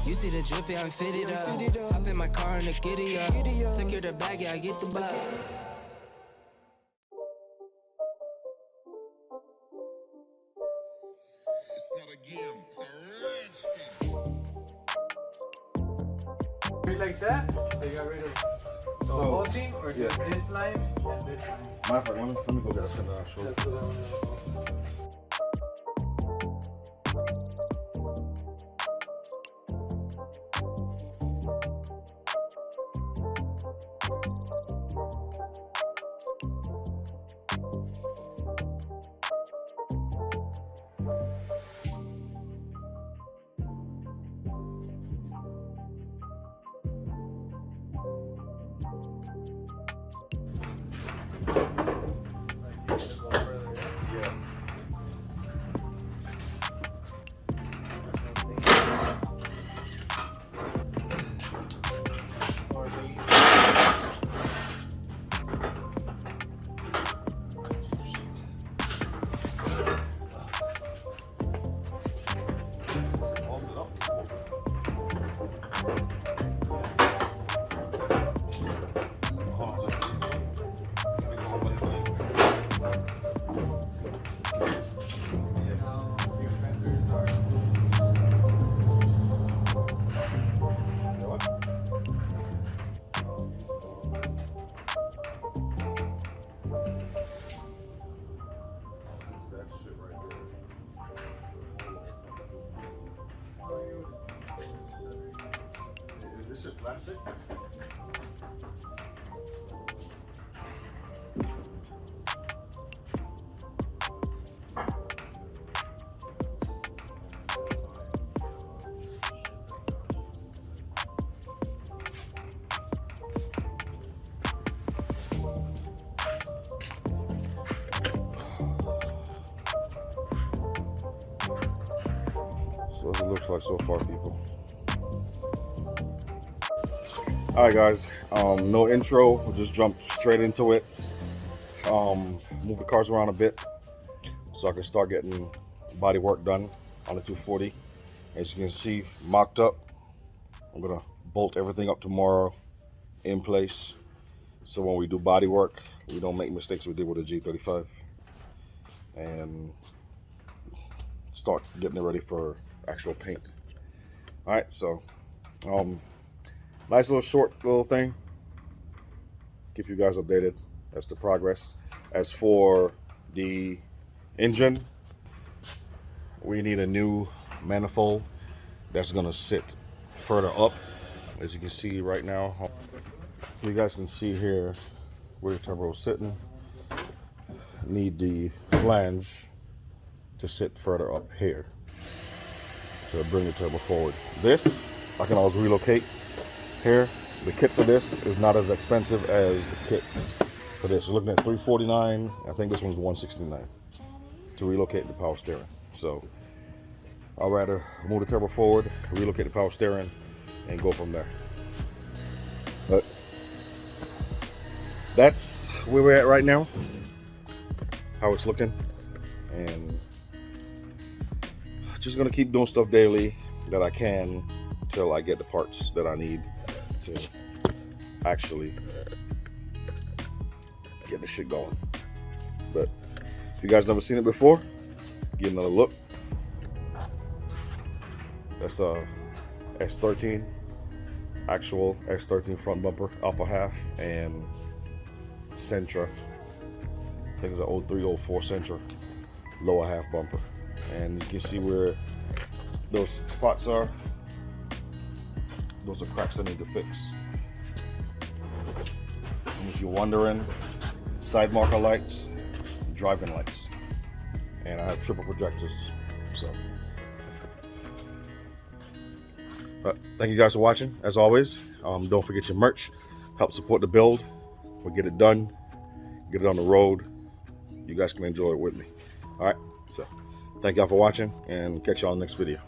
You see the drippy, I'm fitted up. Hop in my car and the giddy up. Secure the bag, yeah, I get the bag. It's not a game, it's a rich thing. Like that, so you got rid of the whole team, or just this line and this line? Matter of fact, let me go get a center and show you. That's what I want to know. Is this shit plastic? So it looks like so far, people. All right, guys. No intro. We'll just jump straight into it. Move the cars around a bit so I can start getting body work done on the 240. As you can see, mocked up. I'm gonna bolt everything up tomorrow in place, so when we do body work, we don't make mistakes we did with the G35, and start getting it ready for actual paint. All right, so nice little short little thing. Keep you guys updated as to progress. As for the engine, we need a new manifold that's gonna sit further up, as you can see right now. So you guys can see here where the turbo is sitting. Need the flange to sit further up here to bring the turbo forward. This I can always relocate here. The kit for this is not as expensive as the kit for this. We're looking at $349. I think this one's $169 to relocate the power steering. So I'd rather move the turbo forward, relocate the power steering, and go from there. But that's where we're at right now, how it's looking, and just gonna keep doing stuff daily that I can until I get the parts that I need to actually get the shit going. But if you guys never seen it before, get another look. That's a S13, actual S13 front bumper, upper half, and Sentra. I think it's an 03, 04 Sentra lower half bumper. And you can see where those spots are. Those are cracks I need to fix. And if you're wondering, side marker lights, driving lights, and I have triple projectors. So, but thank you guys for watching. As always, don't forget your merch. Help support the build. We'll get it done, get it on the road. You guys can enjoy it with me. All right, so thank y'all for watching, and catch y'all in the next video.